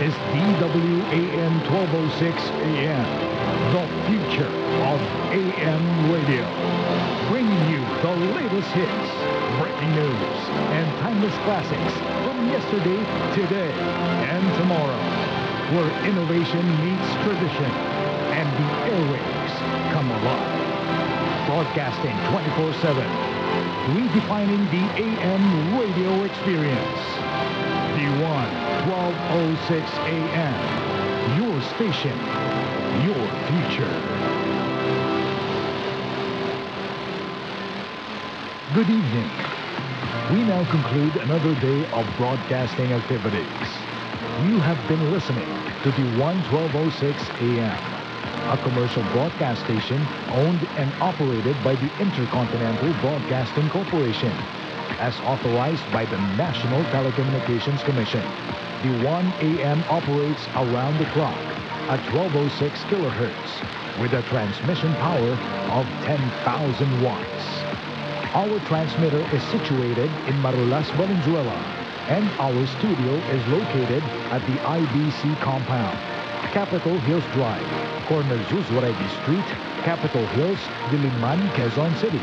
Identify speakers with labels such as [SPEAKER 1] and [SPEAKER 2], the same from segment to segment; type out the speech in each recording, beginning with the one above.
[SPEAKER 1] is DWAM 1206 AM, the future of AM radio. Bringing you the latest hits, breaking news, and timeless classics from yesterday, today, and tomorrow. Where innovation meets tradition and the airwaves come alive. Broadcasting 24/7, redefining the AM radio experience. D1 1206 AM, your station, your future. Good evening. We now conclude another day of broadcasting activities. You have been listening to the 1206 AM, a commercial broadcast station owned and operated by the Intercontinental Broadcasting Corporation, as authorized by the National Telecommunications Commission. The 1 AM operates around the clock at 1206 kilohertz with a transmission power of 10,000 watts. Our transmitter is situated in Marulas, Valenzuela, and our studio is located at the IBC compound, Capitol Hills Drive, corner Zuzwaregi Street, Capitol Hills, Diliman, Quezon City.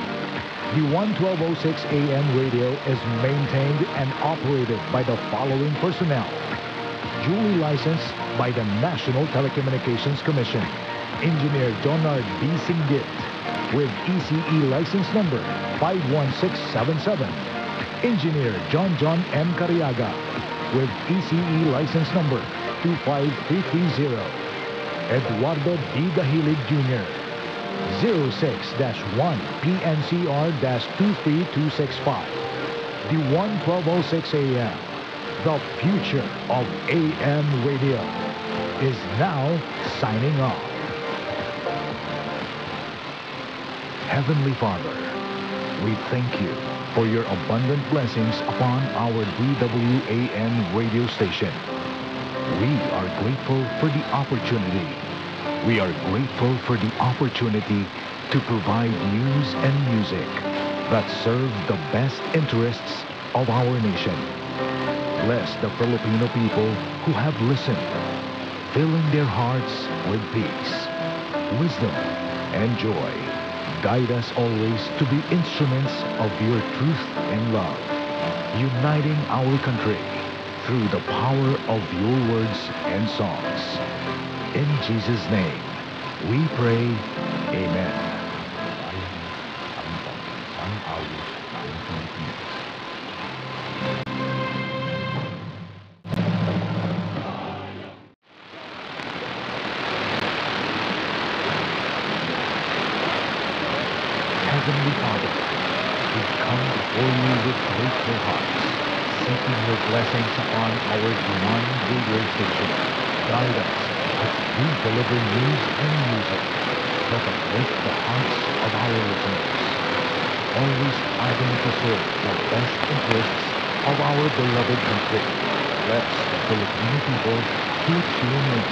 [SPEAKER 1] The 1206 AM radio is maintained and operated by the following personnel. Duly licensed by the National Telecommunications Commission. Engineer Jonard B. Singgit with ECE license number 51677. Engineer John M. Cariaga with ECE license number 25330. Eduardo D. Dahilig Jr. 06-1 PNCR-23265. The 1206 AM, the future of AM radio, is now signing off. Heavenly Father, we thank you for your abundant blessings upon our DWAM radio station. We are grateful for the opportunity. We are grateful for the opportunity to provide news and music that serve the best interests of our nation. Bless the Filipino people who have listened, filling their hearts with peace, wisdom, and joy. Guide us always to be instruments of your truth and love, uniting our country through the power of your words and songs. In Jesus' name, we pray, Amen. Heavenly Father, we come before you with grateful hearts, seeking your blessings upon our divine radio station. Guide us as we deliver news and music that uplift the hearts of our listeners, always adding to serve the best interests of our beloved country. Bless the Filipino people who tune in,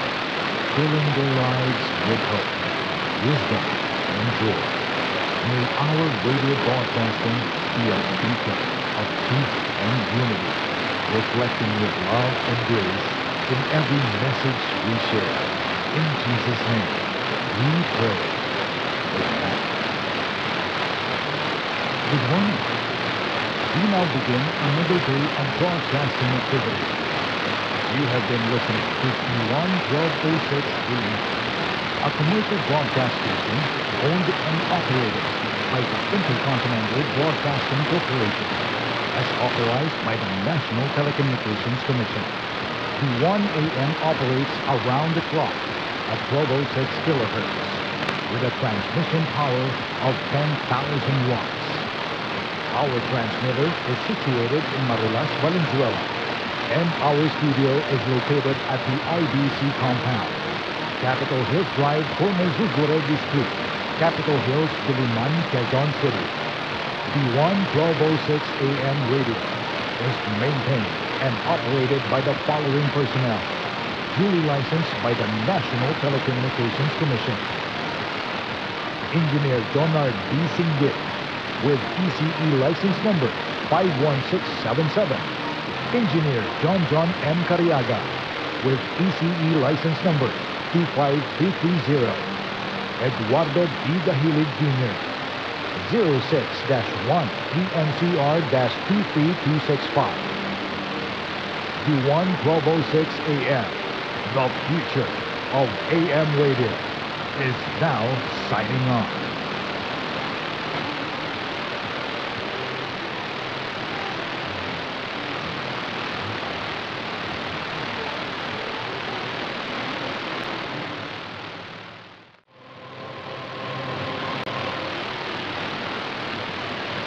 [SPEAKER 1] filling their lives with hope, wisdom, and joy. May our radio broadcasting be a beacon of truth and unity, reflecting your love and grace in every message we share. In Jesus' name, we pray. Amen. Good morning. We now begin another day of broadcasting activity. You have been listening to P1 1206 AM, a commercial broadcast station owned and operated by the Intercontinental Broadcasting Corporation, as authorized by the National Telecommunications Commission. The 1 AM operates around the clock at 1206 kilohertz with a transmission power of 10,000 watts. Our transmitter is situated in Marulas, Valenzuela, and our studio is located at the IBC compound, Capitol Hills Drive, corner Zuzwaregi Street, Capitol Hills, Diliman, Quezon City. The 1206 AM radio is maintained and operated by the following personnel, duly licensed by the National Telecommunications Commission. Engineer Jonard B. Singgit with ECE license number 51677. Engineer John M. Cariaga with ECE license number 25330. Eduardo D. Gahilid Jr. 06-1 ENCR-23265. D1 1206 AM. The future of AM radio is now signing on.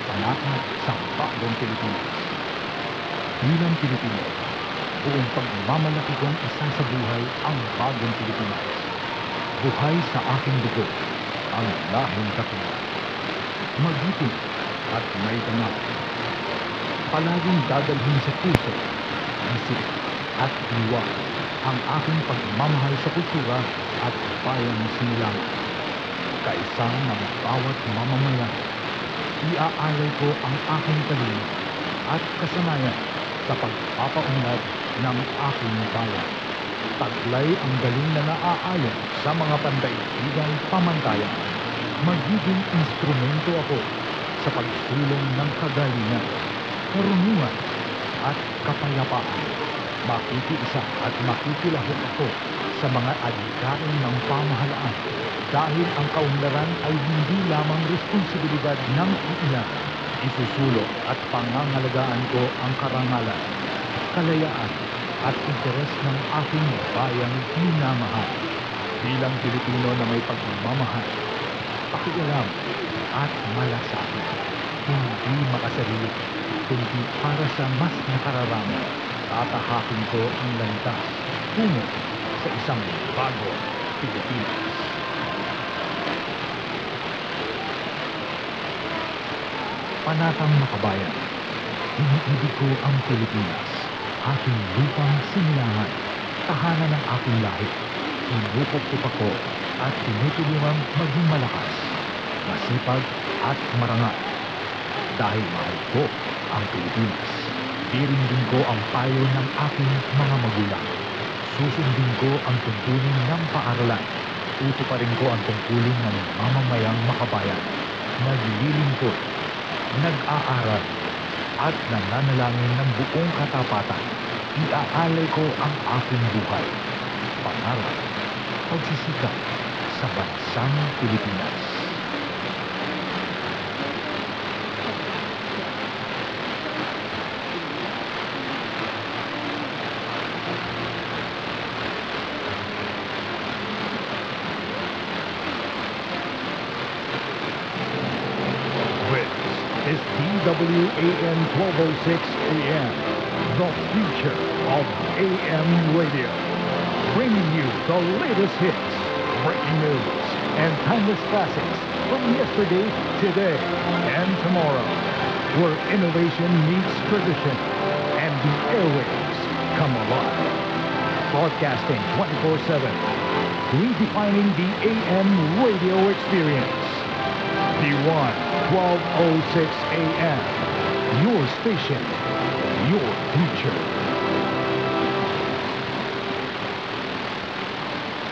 [SPEAKER 2] Panatag sa bagong Pilipinas. Bilang Pilipino, buong pagmamalaki kong isa sa buhay ang bagong Pilipinas. Buhay sa aking dugo, ang lahing katulad. Magiting at may dangal. Palaging dadalhin sa puso, isip at diwa ang aking pagmamahal sa kultura at bayang sinilangan. Kaisa ng bawat mamamayan, iaalay ko ang aking talino at kasanayan sa pagpapaunlad ng aking bayan. Taglay ang galing na naaayon sa mga pandaigdigang pamantayan. Magiging instrumento ako sa pagsulong ng kagalingan, karunungan at kapayapaan. Makikiisa at makikilahok ako sa mga adhikain ng pamahalaan dahil ang kaunlaran ay hindi lamang responsibilidad ng iilan. Isusulong at pangangalagaan ko ang karangalan, kalayaan at interes ng aking bayang minamahal. Bilang Pilipino na may pagmamahal, pakialam at malasakit, hindi makasarili, kundi para sa mas nakararami, tatahakin ko ang landas tungo sa isang bagong Pilipinas. Panatang makabayan, iniibig ko ang Pilipinas, aking lupang sinilangan, tahanan ng aking lahi. Inukop-kup ako at tinutulungang maging malakas, masipag at marangal. Dahil mahal ko ang Pilipinas, dirindin ko ang payo ng aking mga magulang. Susundin ko ang tuntunin ng paaralan. Tutuparin ko ang tungkulin ng mamamayang makabayan. Naglilingkod, nag-aaral at nananalangin ng buong katapatan. Iaalay ko ang aking buhay, pangarap, pagsisikap sa bansang Pilipinas.
[SPEAKER 1] Is DWAN 1206 AM, the future of AM radio. Bringing you the latest hits, breaking news, and timeless classics from yesterday, today, and tomorrow. Where innovation meets tradition, and the airwaves come alive. Broadcasting 24/7, redefining the AM radio experience. D1 1206 AM, your station, your future.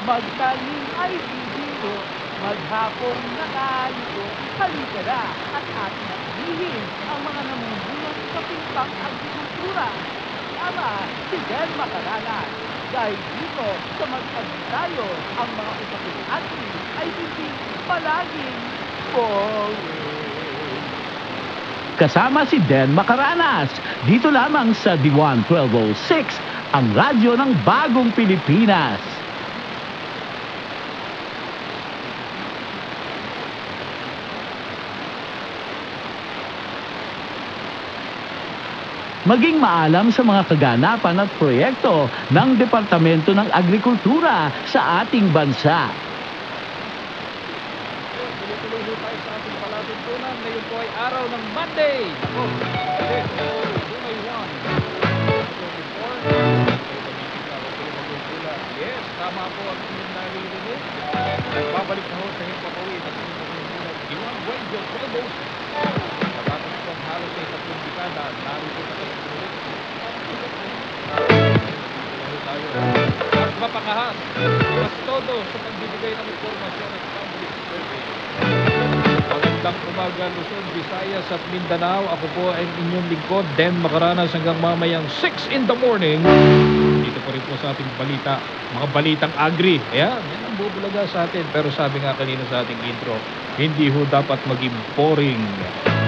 [SPEAKER 3] Magtanim ay bibiro, maghapong nakaliko, halika na at ating sabihin ang mga namumulat sa pimpang agrikultura. Tama, si Ben Macaranas. Dahil dito sa Mag-Tayo, ang mga usapin natin ay hindi palaging
[SPEAKER 4] kasama si Den Macaranas. Dito lamang sa D1 1206, ang radyo ng bagong Pilipinas. Maging maalam sa mga kaganapan at proyekto ng Departamento ng Agrikultura sa ating bansa.
[SPEAKER 3] Tuloy-tuloy tayo sa ating palatuntunan. Ngayon po ay araw ng Monday. Ako, July 1. Yes, tama po ang inyong naririnig. Nagbabalik na ho sa inyong papawin at inyong pagkukulat. Iwan Radio Probos. Matapos po ang halos ay 3 dekada, narito na kayo ulit.
[SPEAKER 5] tayo. At mapangahas. Mas todo sa pagbibigay ng impormasyon at public survey. Magandang umaga, Luzon, Visayas at Mindanao. Ako po ang inyong lingkod, Den Macaranas, hanggang mamayang 6 in the morning. Dito po rin po sa ating balita, mga balitang agri. Ayan, yan ang bubulaga sa atin. Pero sabi nga kanina sa ating intro, hindi ho dapat maging boring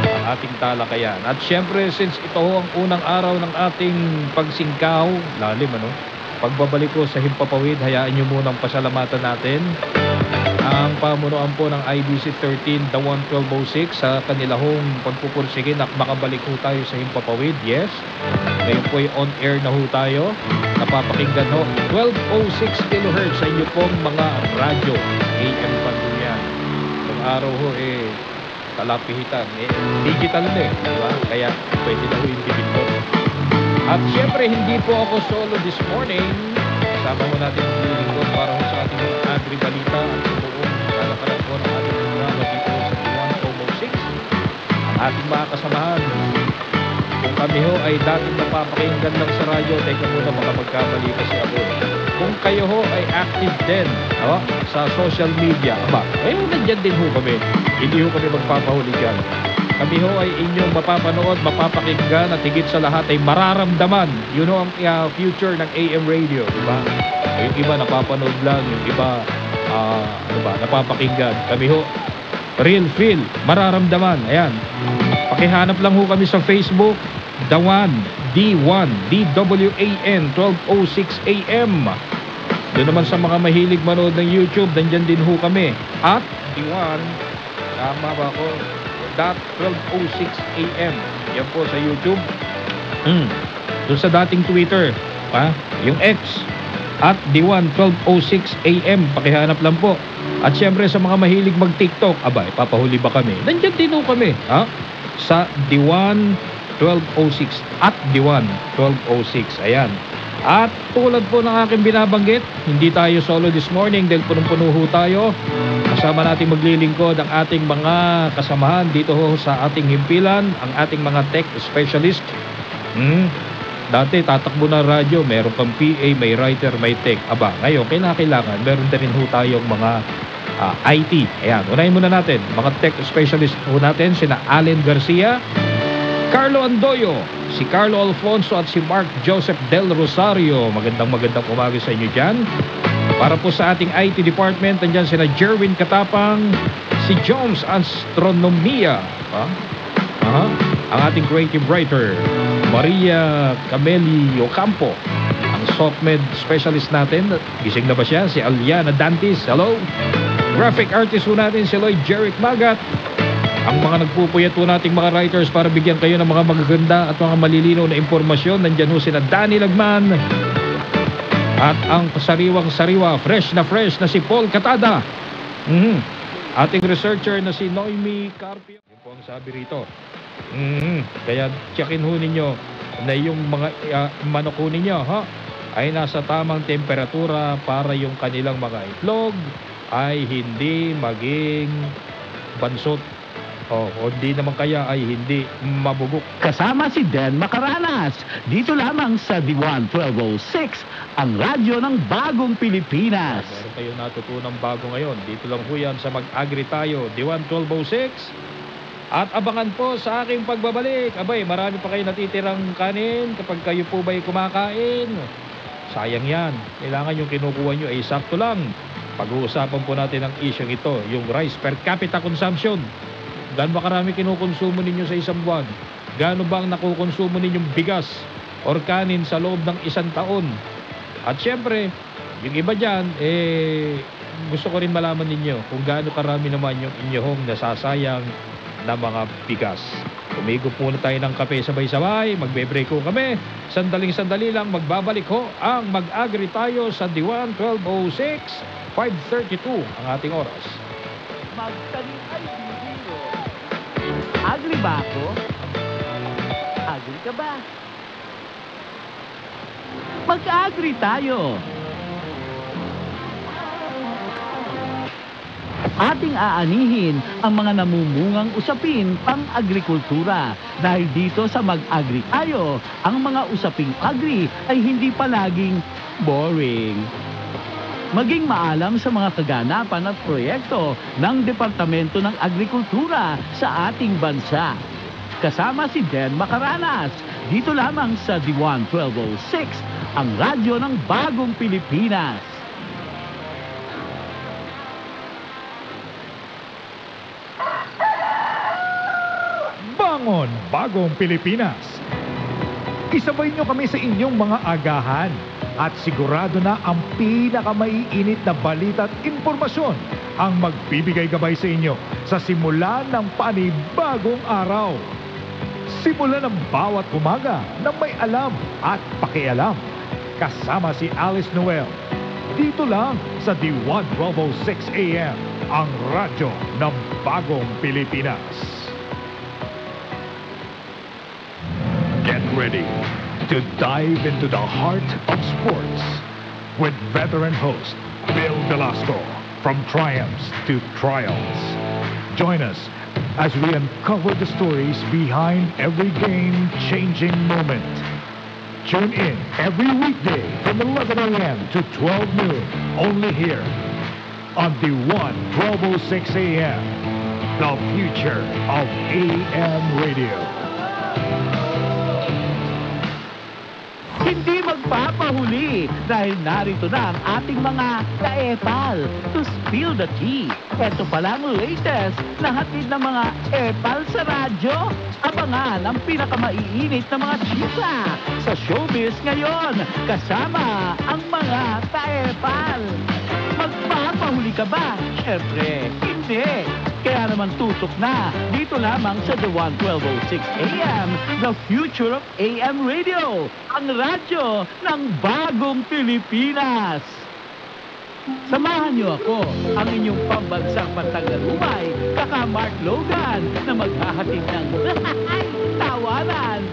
[SPEAKER 5] ang ating talakayan. At syempre, since ito ho ang unang araw ng ating pagsingkaw, lalim ano, pagbabalik ko sa Himpapawid, hayaan nyo munang pasalamatan natin ang pamunuan po ng IBC 13, the 1206 sa kanila hong pagpupursige na makabalik ho tayo sa Himpapawid. Yes, ngayon po ay on-air na ho tayo. Napapakinggan ho 1206 kHz sa inyo pong mga radyo. AM Panduyan. Itong araw ho kalapihitan. Digital na diba? Kaya pwede na ho yung digital. At syempre, hindi po ako solo this morning. Kasama mo natin ang lingkod para ho sa ating agri-balita at sa buong kalakaran po ng ating programa dito sa 1206. Ang ating mga kasamahan. Kung kami ho ay dating napapakinggan lang sa radyo, teka muna baka magkamali kasi ako. Kung kayo ho ay active din sa social media, nandiyan din ho kami. Hindi ho kami magpapahuli dyan. Kami ho ay inyong mapapanood, mapapakinggan at higit sa lahat ay mararamdaman. Yun ho ang future ng AM radio, diba? Yung iba napapanood lang, yung iba napapakinggan. Kami ho, real feel, mararamdaman. Ayan. Pakihanap lang ho kami sa Facebook, Dawan, D1, DWAN, 1206 AM. Doon naman sa mga mahilig manood ng YouTube, nandyan din ho kami. At D1, tama ba ako? .1206 AM. Yan po sa YouTube. Doon sa dating Twitter, yung X, at D1 1206 AM. Pakihanap lang po. At syempre sa mga mahilig mag-TikTok, papahuli ba kami? Nandiyan din ho kami. Sa D1 1206 at D1 1206. Ayan. At tulad po ng aking binabanggit, hindi tayo solo this morning dahil punong-puno ho tayo. Kasama natin maglilingkod ang ating mga kasamahan dito ho sa ating himpilan, ang ating mga tech specialist. Dati tatakbo na radyo, meron kang PA, may writer, may tech. Ngayon kailangan meron din ho tayong mga IT. Ayan, unahin muna natin mga tech specialist ho natin, sina Allen Garcia, Carlo Andoyo, si Carlo Alfonso at si Mark Joseph Del Rosario. Magandang umaga sa inyo dyan. Para po sa ating IT department, nandyan sina Jerwin Katapang, si Jones Astronomia, ang ating creative writer, Maria Cameli Ocampo, ang softmed specialist natin. Gising na ba siya? Si Aliana Dantis. Hello. Graphic artist po natin si Lloyd Jeric Magat. Ang mga nagpupuyat po nating mga writers para bigyan kayo ng mga magaganda at mga malilinaw na impormasyon, nandyan ho sina Danny Lagman. At ang sariwang-sariwa, fresh na si Paul Catada. Ating researcher na si Noemi Carpio. Yun po ang sabi rito. Kaya checkin ho ninyo na yung mga manok ho ninyo ay nasa tamang temperatura para yung kanilang mga itlog ay hindi maging bansot. O di naman kaya ay hindi mabugok.
[SPEAKER 4] Kasama si Den Macaranas. Dito lamang sa D1 1206, ang radyo ng bagong Pilipinas.
[SPEAKER 5] Meron kayo natutunang bago ngayon. Dito lang po yan sa Mag-Agri tayo, D1 1206. At abangan po sa aking pagbabalik. Marami pa kayo natitirang kanin kapag kayo po ba'y kumakain. Sayang yan. Kailangan yung kinukuha nyo ay sakto lang. Pag-uusapan po natin ang isyong ito, yung rice per capita consumption. Gaano ba karami kinukonsumo ninyo sa isang buwan? Gaano ba ang nakukonsumo ninyong bigas or kanin sa loob ng isang taon? At syempre, yung iba dyan, gusto ko rin malaman ninyo kung gaano karami naman yung inyong nasasayang na mga bigas. Umigop muna tayo ng kape sabay-sabay, magbe-break ko kami. Sandaling-sandali lang, magbabalik ho ang Mag-Agri tayo sa D1 1206, 5:32 ang ating oras.
[SPEAKER 3] Magtanim ay bibiro. Agri ba ako? Agri ka ba?
[SPEAKER 4] Mag-agri tayo. Ating aanihin ang mga namumungang usapin pang-agrikultura. Dahil dito sa Mag-Agri tayo, ang mga usaping agri ay hindi palaging boring. Maging maalam sa mga kaganapan at proyekto ng Departamento ng Agrikultura sa ating bansa. Kasama si Den Macaranas, dito lamang sa D1 1206, ang radyo ng Bagong Pilipinas.
[SPEAKER 2] Bangon, Bagong Pilipinas! Isabay nyo kami sa inyong mga agahan at sigurado na ang pinakamaiinit na balita at impormasyon ang magbibigay gabay sa inyo sa simula ng panibagong araw. Simula ng bawat umaga na may alam at pakialam. Kasama si Alice Noel. Dito lang sa D1 1206 AM, ang radyo ng Bagong Pilipinas. Get ready to dive into the heart of sports with veteran host Bill Velasco from triumphs to trials. Join us as we uncover the stories behind every game-changing moment. Tune in every weekday from 11 a.m. to 12 noon, only here on the 1206 a.m., the future of AM radio.
[SPEAKER 4] Hindi magpapahuli dahil narito na ang ating mga ka-epal to spill the tea. Ito pala ang latest na hatid ng mga epal sa radyo. Abangan ang pinakamaiinit na mga chika sa showbiz ngayon kasama ang mga ka-epal. Magpapahuli ka ba? Siyempre, hindi. Kaya naman tutok na dito lamang sa The 1206 AM, the future of AM radio, ang radyo ng Bagong Pilipinas. Samahan niyo ako, ang inyong pambansang pantanggalumay, kaka Mark Logan, na maghahatid ng tawanan,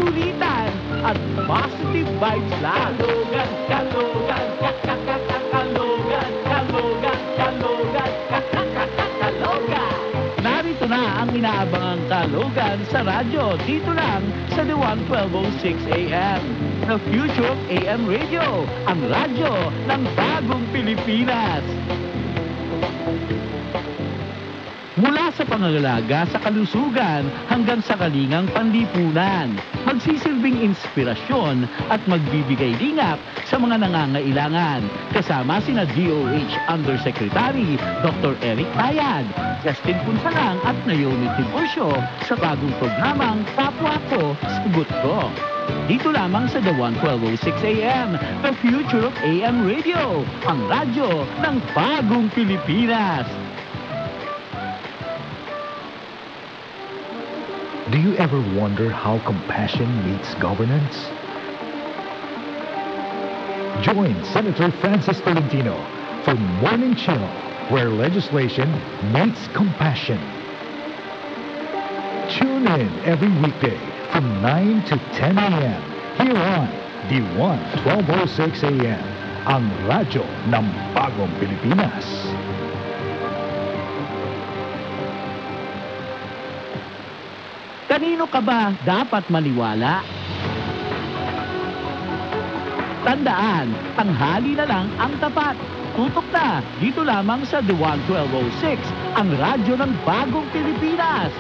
[SPEAKER 4] ulitan, at positive vibes lang. Kalogan, kalogan, kakakakalogan, kalogan, kalogan, kakakakalogan. Narito na ang inaabangang kalogan sa radyo, dito lang sa The 1206 AM. The future of AM radio, ang radyo ng Bagong Pilipinas. Mula sa pangangalaga sa kalusugan hanggang sa kalingang panlipunan, magsisilbing inspirasyon at magbibigay lingap sa mga nangangailangan. Kasama sina DOH Undersecretary Dr. Eric Bayad, Justin Punsalang at Naomi Tiburcio sa bagong programang Kapwa Ko, Sagot Ko. Dito lamang sa The 1206 AM, the future of AM radio, ang radyo ng Bagong Pilipinas.
[SPEAKER 1] Do you ever wonder how compassion meets governance? Join Senator Francis Tolentino for Morning Chill, where legislation meets compassion. Tune in every weekday from 9 to 10 a.m. here on D1 1206 a.m. ang radyo ng Bagong Pilipinas.
[SPEAKER 4] Kanino ka ba dapat maniwala? Tandaan, tanghali na lang ang tapat. Tutok na, dito lamang sa The 1206, ang radyo ng Bagong Pilipinas.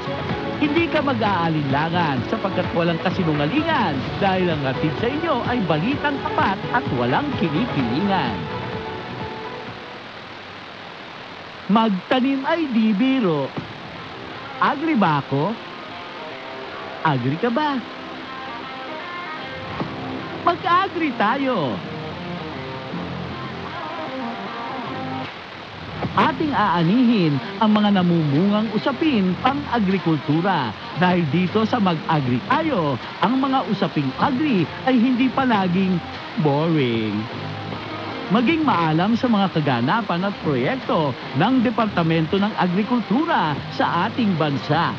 [SPEAKER 4] Hindi ka mag-aalinlangan sapagkat walang kasinungalingan dahil ang hatid sa inyo ay balitang tapat at walang kinikilingan. Magtanim ay di biro. Agri ba ako? Agri ka ba? Mag-agri tayo. Ating aanihin ang mga namumungang usapin pang-agrikultura dahil dito sa Mag-Agri Tayo, ang mga usaping agri ay hindi palaging boring. Maging maalam sa mga kaganapan at proyekto ng Departamento ng Agrikultura sa ating bansa.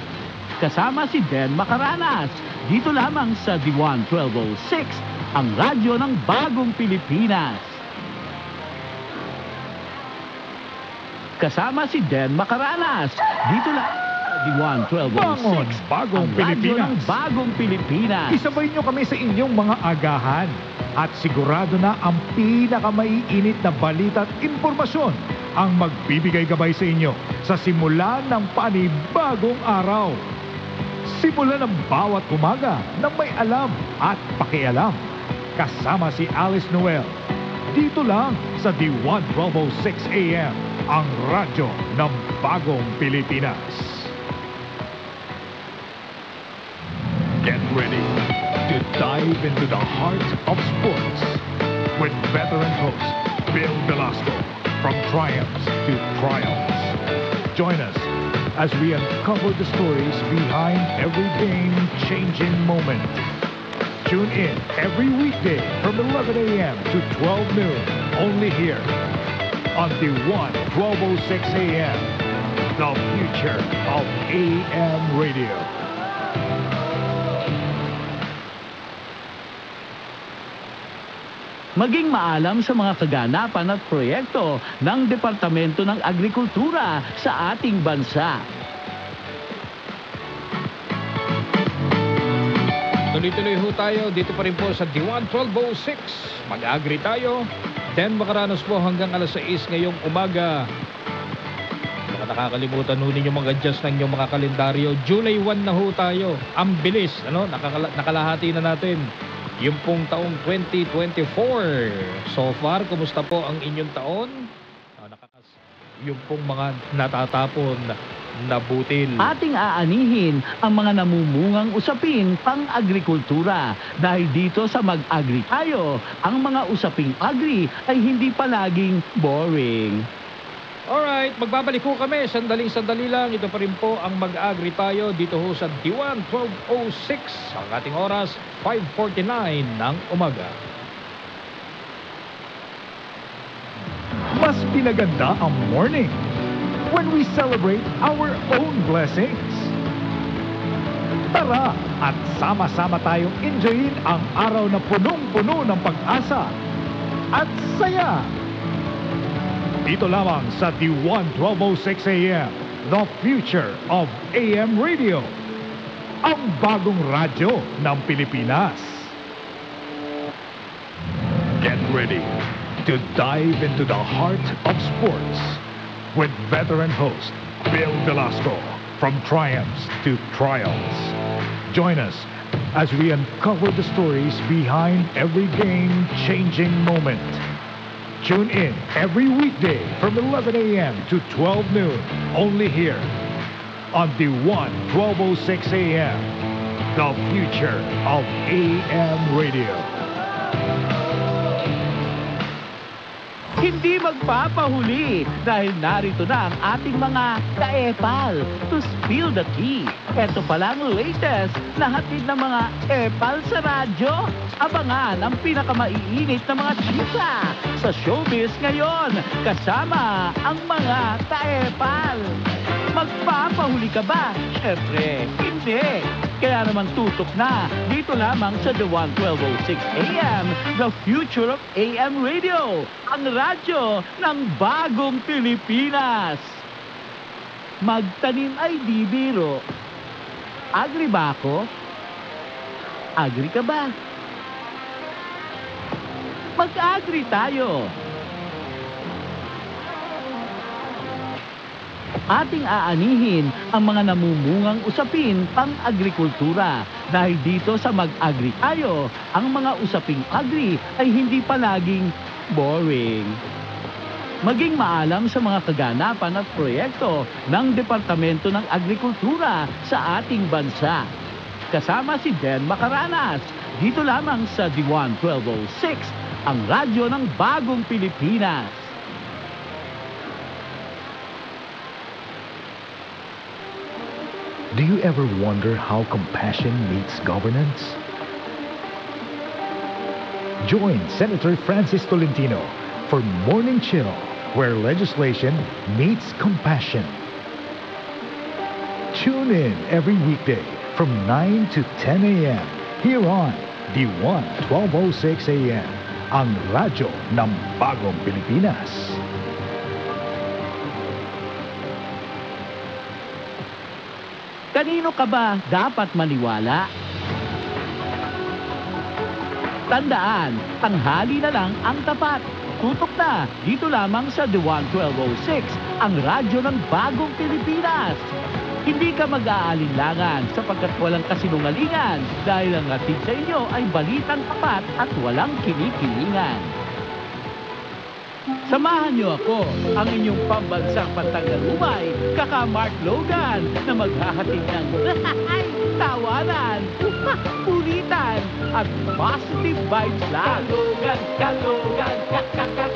[SPEAKER 4] Kasama si Den Macaranas, dito lamang sa D1 1206, ang radyo ng Bagong Pilipinas. Kasama si Den Macaranas, dito lang sa D1
[SPEAKER 2] Bangon,
[SPEAKER 4] 1206,
[SPEAKER 2] Bagong
[SPEAKER 4] ang radyo
[SPEAKER 2] Pilipinas.
[SPEAKER 4] ng Bagong Pilipinas.
[SPEAKER 2] Isabay nyo kami sa inyong mga agahan
[SPEAKER 1] At sigurado na ang pinakamaiinit na balita at impormasyon ang magbibigay gabay sa inyo sa simula ng panibagong araw. Simulan ng bawat umaga na may alam at pakialam. Kasama si Alice Noel. Dito lang sa D1 1206 AM, ang radyo ng Bagong Pilipinas. Get ready to dive into the heart of sports with veteran host Bill Velasco from triumphs to triumphs. Join us as we uncover the stories behind every game-changing moment. Tune in every weekday from 11 a.m. to 12 noon, only here on the 1206 AM, the future of AM radio.
[SPEAKER 4] Maging maalam sa mga kaganapan at proyekto ng Departamento ng Agrikultura sa ating bansa.
[SPEAKER 5] Tuloy-tuloy ho tayo dito pa rin po sa D1 1206. Mag-agri tayo. Dan Macaranos po hanggang alas 6 ngayong umaga. Baka nakakalimutan ho ninyo mag-adjust ng inyong mga kalendaryo. July 1 na ho tayo. Ang bilis, ano? Nakalahati na natin yung pong taong 2024. So far, kumusta po ang inyong taon? Yung pong mga natatapon na butil.
[SPEAKER 4] Ating aanihin ang mga namumungang usapin pang-agrikultura. Dahil dito sa Mag-Agri Tayo, ang mga usaping agri ay hindi palaging boring.
[SPEAKER 5] Alright, magbabalik ho kami. Sandaling-sandali lang. Ito pa rin po ang Mag-Agri Tayo dito ho sa D1 1206. Ang ating oras, 5:49 ng umaga.
[SPEAKER 1] Mas pinaganda ang morning when we celebrate our own blessings. Tara at sama-sama tayong enjoyin ang araw na punong-puno ng pag-asa at saya. Dito lamang sa D1 1206 AM, the future of AM radio. Ang bagong radyo ng Pilipinas. Get ready to dive into the heart of sports with veteran host Bill Velasco from triumphs to triumphs. Join us as we uncover the stories behind every game-changing moment. Tune in every weekday from 11 a.m. to 12 noon, only here on the 1206 AM, the future of AM radio.
[SPEAKER 4] Hindi magpapahuli dahil narito na ang ating mga ka-epal to spill the tea. Ito pala ang latest na hatid ng mga epal sa radyo. Abangan ang pinakamaiinit na mga chika sa showbiz ngayon kasama ang mga ka-epal. Magpapahuli ka ba? Siyempre, hindi. Kaya naman tutok na dito lamang sa The 1206 AM, the future of AM radio, ang radyo ng Bagong Pilipinas. Magtanim ay di biro. Agri ba ako? Agri ka ba? Mag-agri tayo. Ating aanihin ang mga namumungang usapin pang-agrikultura. Dahil dito sa Mag-Agri Tayo, ang mga usaping agri ay hindi palaging boring. Maging maalam sa mga kaganapan at proyekto ng Departamento ng Agrikultura sa ating bansa. Kasama si Dan Macaranas, dito lamang sa D1 1206, ang radyo ng Bagong Pilipinas.
[SPEAKER 1] Do you ever wonder how compassion meets governance? Join Senator Francis Tolentino for Morning Chill, where legislation meets compassion. Tune in every weekday from 9 to 10 a.m. here on D1 1206 AM, ang radyo ng Bagong Pilipinas.
[SPEAKER 4] Kanino ka ba dapat maniwala? Tandaan, tanghali na lang ang tapat. Tutok na dito lamang sa The One 1206, ang radyo ng bagong Pilipinas. Hindi ka mag-aalinlangan sapagkat walang kasinungalingan dahil ang hatid sa inyo ay balitang tapat at walang kinikilingan. Samahan niyo ako, ang inyong pambansang pantanggalumay, kaka Mark Logan, na maghahatid ng tawanan, ulitan, at positive vibes lang. Kalogan, kalogan, kalogan,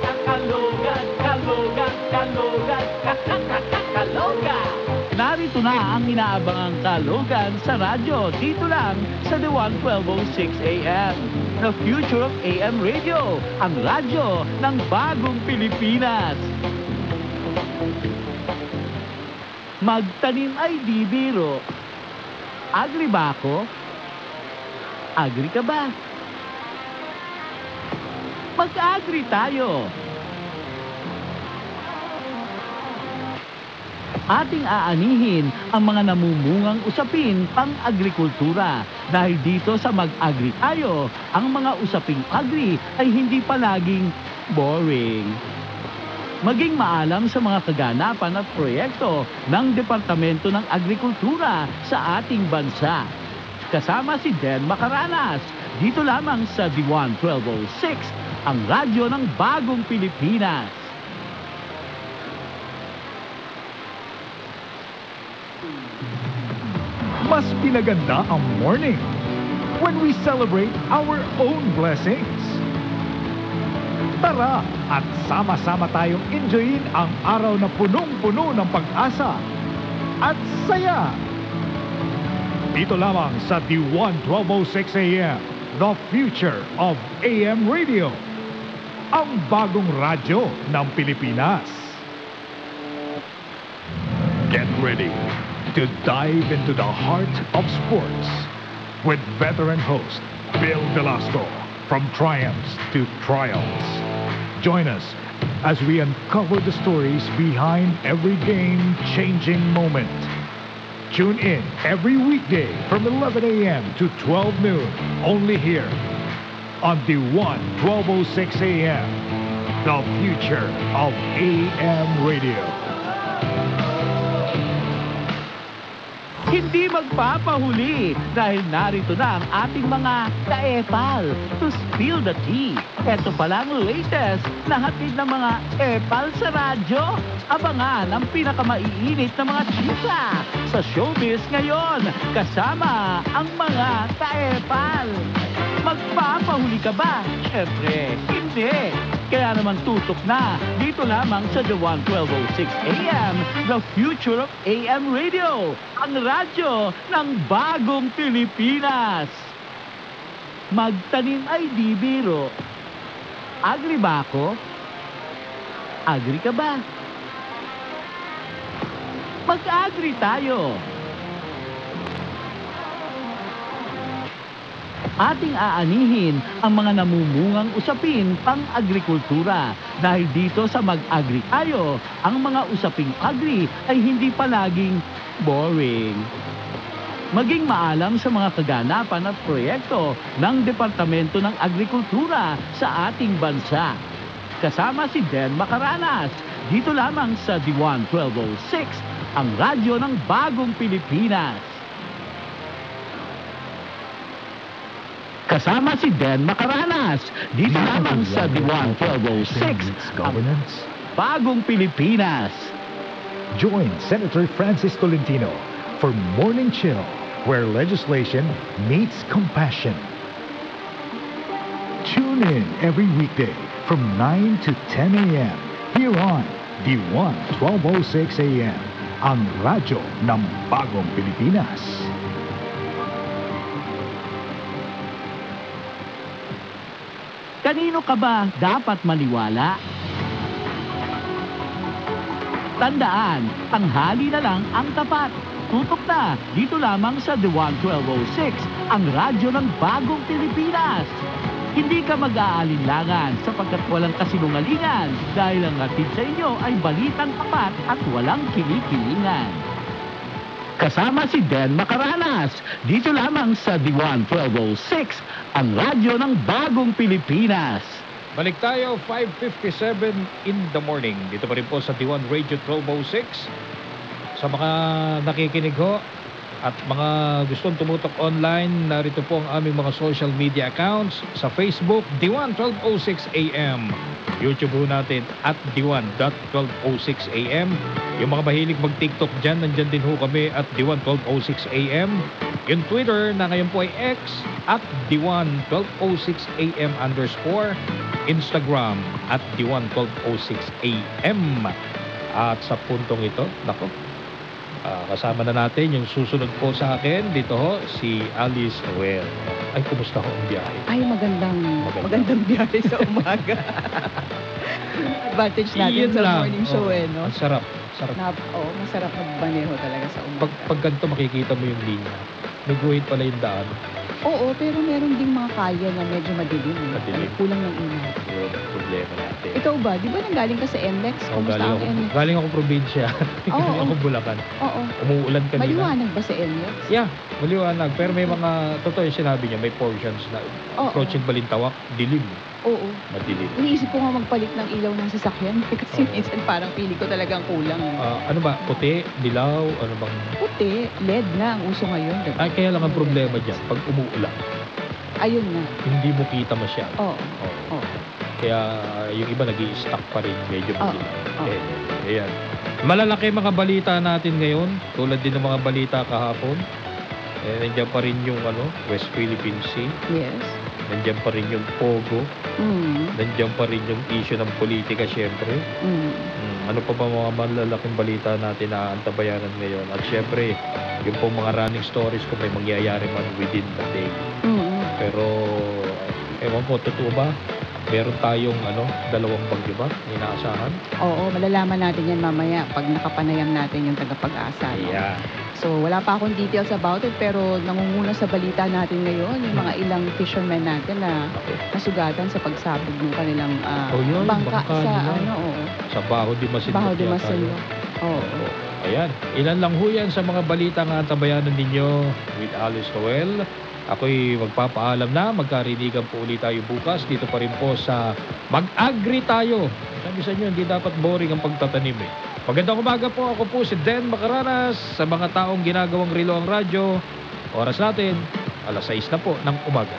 [SPEAKER 4] kalogan, kalogan, kalogan. Narito na ang inaabangang kalogan sa radyo, dito lang sa The One 1206 AM. The future of AM radio, ang radyo ng bagong Pilipinas. Magtanim ay di biro. Agri ba ako? Agri ka ba? Mag-agri tayo. Ating aanihin ang mga namumungang usapin pang-agrikultura. Dahil dito sa Mag-Agri Tayo, ang mga usaping agri ay hindi palaging boring. Maging maalam sa mga kaganapan at proyekto ng Departamento ng Agrikultura sa ating bansa. Kasama si Den Macaranas, dito lamang sa D1 1206, ang radyo ng bagong Pilipinas.
[SPEAKER 1] Mas pinaganda ang morning when we celebrate our own blessings. Tara at sama-sama tayong enjoyin ang araw na punong-puno ng pag-asa at saya. Dito lamang sa D1 1206 AM, the future of AM radio. Ang bagong radyo ng Pilipinas. Get ready to dive into the heart of sports with veteran host Bill Velasco from triumphs to trials. Join us as we uncover the stories behind every game-changing moment. Tune in every weekday from 11 a.m. to 12 noon, only here on the 1206 AM, the future of AM radio.
[SPEAKER 4] Hindi magpapahuli dahil narito na ang ating mga ka-epal to spill the tea. Ito palang latest na hatid ng mga epal sa radyo. Abangan ang pinakamaiinit na mga chika sa showbiz ngayon kasama ang mga ka-epal. Magpapahuli ka ba? Siyempre, hindi. Kaya naman tutok na dito lamang sa The 1206 AM, the future of AM radio, ang radyo ng bagong Pilipinas. Magtanim ay di biro. Agri ba ako? Agri ka ba? Mag-agri tayo. Ating aanihin ang mga namumungang usapin pang-agrikultura. Dahil dito sa Mag-Agri Tayo, ang mga usaping agri ay hindi palaging boring. Maging maalam sa mga kaganapan at proyekto ng Departamento ng Agrikultura sa ating bansa. Kasama si Den Macaranas, dito lamang sa D1 1206, ang radyo ng bagong Pilipinas. Kasama si Den Macaranas, dito lamang sa D1 1206, ang bagong Pilipinas.
[SPEAKER 1] Join Senator Francis Tolentino for Morning Chill, where legislation meets compassion. Tune in every weekday from 9 to 10 a.m. here on D1 1206 AM, ang radyo ng bagong Pilipinas.
[SPEAKER 4] Kanino ka ba dapat maniwala? Tandaan, tanghali na lang ang tapat. Tutok na dito lamang sa The 1206, ang radyo ng bagong Pilipinas. Hindi ka mag-aalinlangan sapagkat walang kasinungalingan dahil ang hatid sa inyo ay balitang tapat at walang kinikilingan. kasama si Dan Macaranas. Dito lamang sa D1 1206, ang radyo ng bagong Pilipinas.
[SPEAKER 5] Balik tayo, 5:57 in the morning. Dito pa rin po sa D1 Radio 1206. Sa mga nakikinig ho at mga gustong tumutok online, narito po ang aming mga social media accounts. Sa Facebook, D1 1206 AM. YouTube ho natin at D1.1206 AM. Yung mga mahilig mag-TikTok dyan, nandyan din ho kami at D1 1206 AM. Yung Twitter na ngayon po ay X at D1 1206 AM _ Instagram at D1 1206 AM. At sa puntong ito, nako, kasama na natin yung susunod po sa akin. Dito ho, si Alice Noel. Ay, kumusta ho ang biyahe?
[SPEAKER 6] Ay, magandang biyahe sa umaga. Advantage natin
[SPEAKER 5] Iyon
[SPEAKER 6] sa
[SPEAKER 5] lang.
[SPEAKER 6] morning show
[SPEAKER 5] Oo, ang sarap. Sarap.
[SPEAKER 6] Masarap magbaneho talaga sa umaga.
[SPEAKER 5] Pag ganito makikita mo yung linya. May guhit pala yung daan.
[SPEAKER 6] Oo, pero meron ding mga kalye na medyo madilim.
[SPEAKER 5] Madilim.
[SPEAKER 6] Kulang ng ilaw.
[SPEAKER 5] Yun ang problema natin.
[SPEAKER 6] Ikaw ba? Di ba nanggaling ka sa NLEX? Kumusta ang NLEX?
[SPEAKER 5] Galing ako probinsya. Galing ako Bulacan.
[SPEAKER 6] Oo.
[SPEAKER 5] Umuulan kanina.
[SPEAKER 6] Maliwanag ba sa NLEX?
[SPEAKER 5] Yeah, maliwanag. Pero may mga, totoo yung sinabi niya, may portions na approaching Balintawak, dilim.
[SPEAKER 6] Oo.
[SPEAKER 5] Madilim.
[SPEAKER 6] Iniisip ko nga magpalit ng ilaw ng sasakyan kasi
[SPEAKER 5] Oo.
[SPEAKER 6] minsan parang pili ko talagang kulang.
[SPEAKER 5] Ano ba? Puti? Dilaw? Ano bang?
[SPEAKER 6] Puti, LED na ang uso ngayon. Diba?
[SPEAKER 5] Ay, kaya lang ang problema dyan. Pag umuulan,
[SPEAKER 6] Ayun na.
[SPEAKER 5] hindi mo kita masyado.
[SPEAKER 6] Oo.
[SPEAKER 5] Oo.
[SPEAKER 6] Oo.
[SPEAKER 5] Kaya yung iba nag-i-stack pa rin. Medyo madilim.
[SPEAKER 6] Oo.
[SPEAKER 5] Ayan. Malalaki mga balita natin ngayon. Tulad din ng mga balita kahapon. Nandiyan pa rin yung West Philippine Sea.
[SPEAKER 6] Yes.
[SPEAKER 5] Nandiyan pa rin yung Pogo.
[SPEAKER 6] Mm.
[SPEAKER 5] Nandiyan pa rin yung issue ng politika, syempre.
[SPEAKER 6] Mm.
[SPEAKER 5] Ano pa ba mga malalaking balita natin na antabayanan ngayon? At syempre, yung pong mga running stories kung may mangyayari man within the day.
[SPEAKER 6] Mm.
[SPEAKER 5] Pero, ewan ko, totoo ba? Meron tayong dalawang bagyo ba? Inaasahan?
[SPEAKER 6] Oo, malalaman natin yan mamaya pag nakapanayam natin yung tagapag-asa. No?
[SPEAKER 5] Yeah.
[SPEAKER 6] So, wala pa akong details about it, pero nangunguna sa balita natin ngayon yung mga ilang fishermen natin na nasugatan sa pagsabog ng kanilang
[SPEAKER 5] yun,
[SPEAKER 6] bangka sa
[SPEAKER 5] nila. Sa Baho de Masinloc.
[SPEAKER 6] Baho de
[SPEAKER 5] yata
[SPEAKER 6] Masinloc.
[SPEAKER 5] yun.
[SPEAKER 6] Oo.
[SPEAKER 5] Ayan, ilan lang ho yan sa mga balita ng antabayanan ninyo with Alice Noel. Ako'y magpapaalam na, magkarinigan po ulit tayo bukas. Dito pa rin po sa Mag-Agri tayo. Sabi sa inyo, hindi dapat boring ang pagtatanim eh. Magandang umaga po, ako po si Dan Macaranas. Sa mga taong ginagawang relo ang radyo, oras natin, 6:00 na po ng umaga.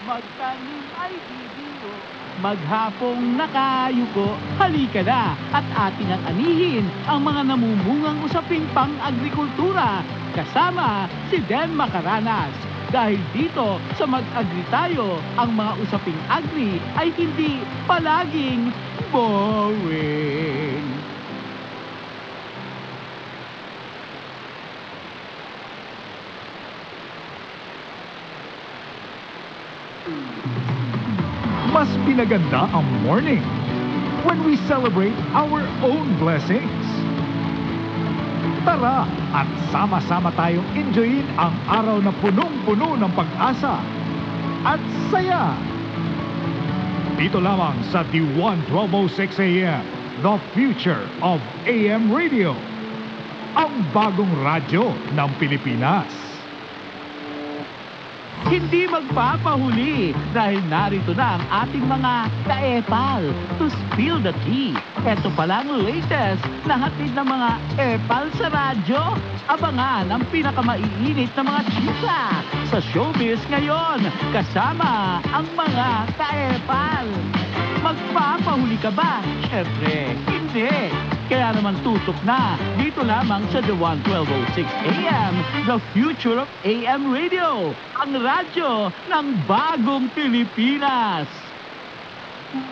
[SPEAKER 3] Magtanim ay bibiro, maghapong nakayuko, halika na at ating ang anihin ang mga namumungang usaping pang-agrikultura kasama si Dan Macaranas. Dahil dito sa Mag-Agri tayo, ang mga usaping agri ay hindi palaging boring.
[SPEAKER 1] Mas pinaganda ang morning when we celebrate our own blessings. Tara at sama-sama tayong enjoyin ang araw na punong-puno ng pag-asa at saya. Dito lamang sa D1 1206 AM, the future of AM radio. Ang bagong radyo ng Pilipinas.
[SPEAKER 4] Hindi magpapahuli dahil narito na ang ating mga ka-epal to spill the tea. Ito palang latest na hatid ng mga epal sa radyo. Abangan ang pinakamaiinit na mga chika sa showbiz ngayon kasama ang mga ka-epal. Magpapahuli ka ba? Siyempre, hindi. Kaya naman tutok na dito lamang sa The 1206 AM, the future of AM radio, ang radyo ng bagong Pilipinas.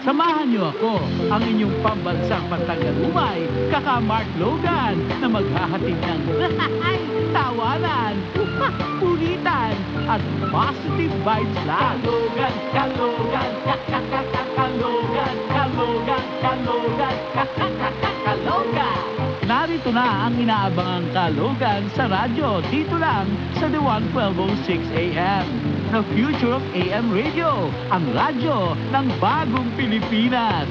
[SPEAKER 4] Samahan niyo ako, ang inyong pambansang pantanggalumay, kaka Mark Logan, na maghahatid ng tawanan, ulitan, at positive vibes lang. Kalogan, kalogan, kalogan, kalogan, kalogan, kalogan. Narito na ang inaabangang kalogan sa radyo, dito lang sa The 1206 AM. The Future of AM Radio, ang radyo ng bagong Pilipinas.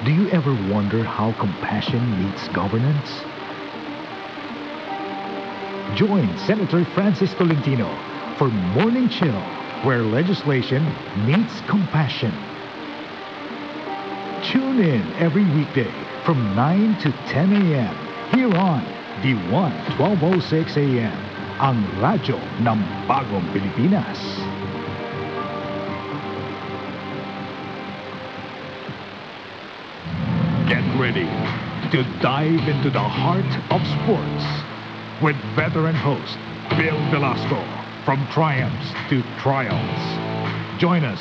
[SPEAKER 1] Do you ever wonder how compassion meets governance? Join Senator Francis Tolentino for Morning Chill, where legislation meets compassion. Tune in every weekday from 9 to 10 a.m. here on D1 1206 a.m. ang radyo ng bagong Pilipinas. Get ready to dive into the heart of sports with veteran host Bill Velasco from triumphs to trials. Join us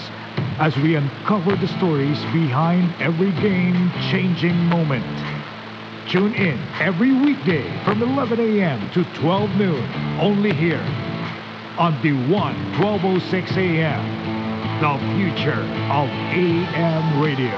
[SPEAKER 1] as we uncover the stories behind every game-changing moment. Tune in every weekday from 11 a.m. to 12 noon, only here on the 1206 a.m. The future of AM radio.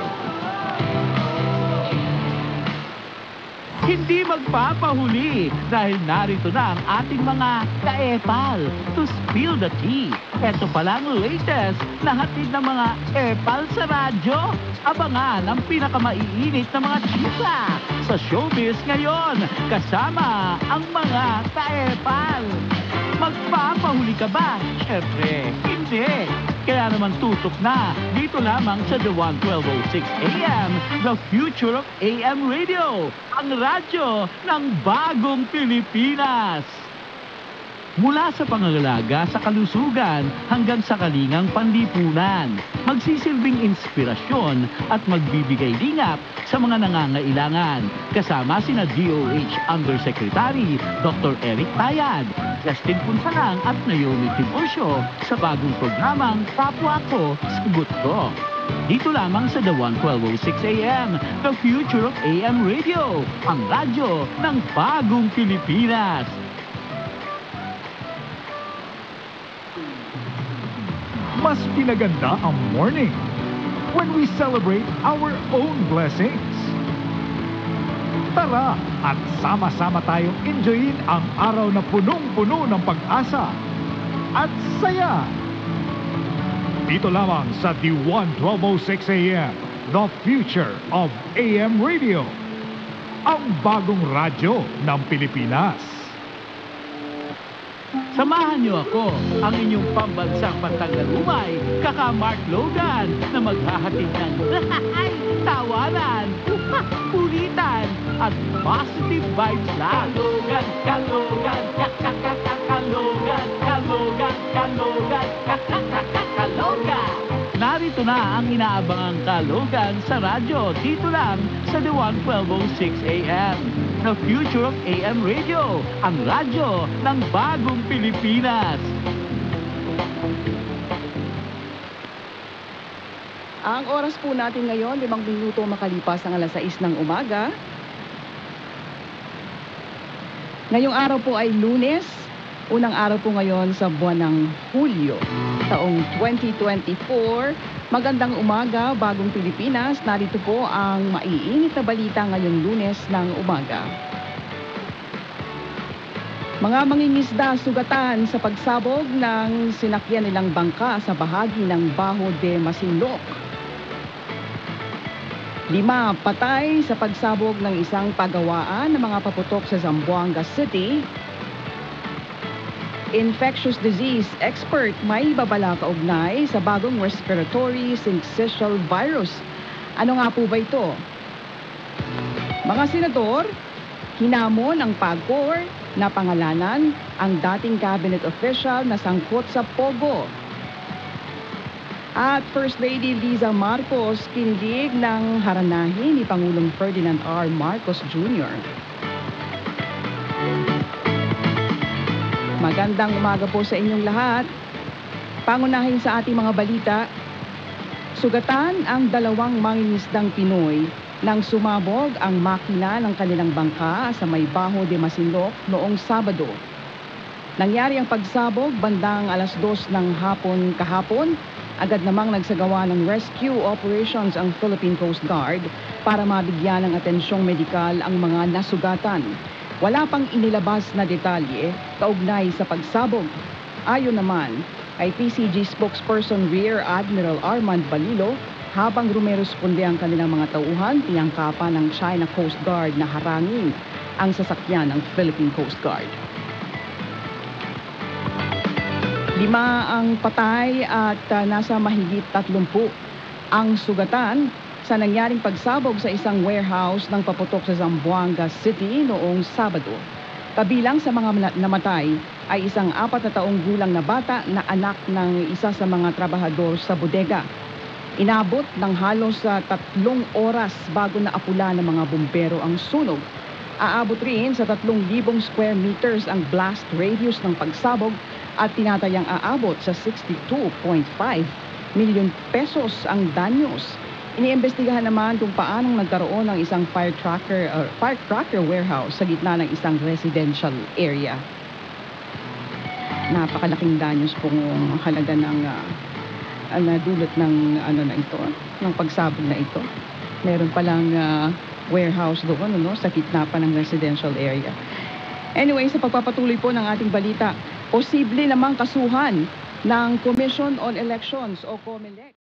[SPEAKER 4] Hindi magpapahuli dahil narito na ang ating mga ka-epal to spill the tea. Ito palang latest na hatid ng mga epal sa radyo. Abangan ang pinakamaiinit na mga chika sa showbiz ngayon kasama ang mga ka-epal. Magpapahuli ka ba? Siyempre, hindi. Kaya naman tutok na dito lamang sa The 1206 AM, The Future of AM Radio, ang radyo ng bagong Pilipinas. Mula sa pangangalaga sa kalusugan hanggang sa kalingang panlipunan, magsisilbing inspirasyon at magbibigay lingap sa mga nangangailangan. Kasama sina DOH Undersecretary Dr. Eric Tayad, Justin Punsalang at Naomi Tiburcio sa bagong programang Kapwa Ko, Sagot Ko. Dito lamang sa The 1206 AM, The Future of AM Radio, ang radyo ng bagong Pilipinas.
[SPEAKER 1] Mas pinaganda ang morning when we celebrate our own blessings. Tara at sama-sama tayong enjoyin ang araw na punong-puno ng pag-asa at saya. Dito lamang sa D1 1206 AM, The Future of AM Radio, ang bagong radyo ng Pilipinas.
[SPEAKER 4] Samahan niyo ako, ang inyong pambansang pantanggalumay, kaka Mark Logan, na maghahatid ng tawanan, ulitan, at positive vibes lang. Kalogan, kalogan, kalogan, kalogan, kalogan, kalogan. Narito na ang inaabangang kalogan sa radyo, dito lang sa The 1206 AM. The Future of AM Radio, ang radyo ng bagong Pilipinas.
[SPEAKER 6] Ang oras po natin ngayon, 5 minuto makalipas ang 6:00 ng umaga. Ngayong araw po ay Lunes, unang araw po ngayon sa buwan ng Hulyo, taong 2024. Magandang umaga, bagong Pilipinas. Narito po ang maiinit na balita ngayong Lunes ng umaga. Mga mangingisda sugatan sa pagsabog ng sinakyan nilang bangka sa bahagi ng Bajo de Masinloc. 5 patay sa pagsabog ng isang pagawaan ng mga paputok sa Zamboanga City. Infectious disease expert may babala kaugnay sa bagong respiratory syncytial virus. Ano nga po ba ito? Mga senador, hinamon ng PAGCOR na pangalanan ang dating cabinet official na sangkot sa Pogo. At First Lady Liza Marcos kinilig ng haranahin ni Pangulong Ferdinand R. Marcos Jr. Magandang umaga po sa inyong lahat. Pangunahin sa ating mga balita, sugatan ang 2 mangingisdang Pinoy nang sumabog ang makina ng kanilang bangka sa may Bajo de Masinloc noong Sabado. Nangyari ang pagsabog bandang 2:00 ng hapon kahapon. Agad namang nagsagawa ng rescue operations ang Philippine Coast Guard para mabigyan ng atensyong medikal ang mga nasugatan. Wala pang inilabas na detalye kaugnay sa pagsabog. Ayon naman kay PCG spokesperson Rear Admiral Armand Balilo, habang rumeresponde ang kanilang mga tauhan, tinangkapan ng China Coast Guard na harangin ang sasakyan ng Philippine Coast Guard. 5 ang patay at nasa mahigit 30 ang sugatan sa nangyaring pagsabog sa isang warehouse ng paputok sa Zamboanga City noong Sabado. Kabilang sa mga namatay ay isang 4 na taong gulang na bata na anak ng isa sa mga trabahador sa bodega. Inabot ng halos 3 oras bago naapula ng mga bumbero ang sunog. Aabot rin sa 3,000 square meters ang blast radius ng pagsabog at tinatayang aabot sa 62.5 milyon pesos ang danyos. Iniimbestigahan naman kung paanong nagkaroon ng isang firecracker warehouse sa gitna ng isang residential area. Napakalaking danyos pong halaga ng nadulot ng ng pagsabog na ito. Meron palang warehouse doon sa gitna pa ng residential area. Anyway, sa pagpapatuloy po ng ating balita, posible namang kasuhan ng Commission on Elections o COMELEC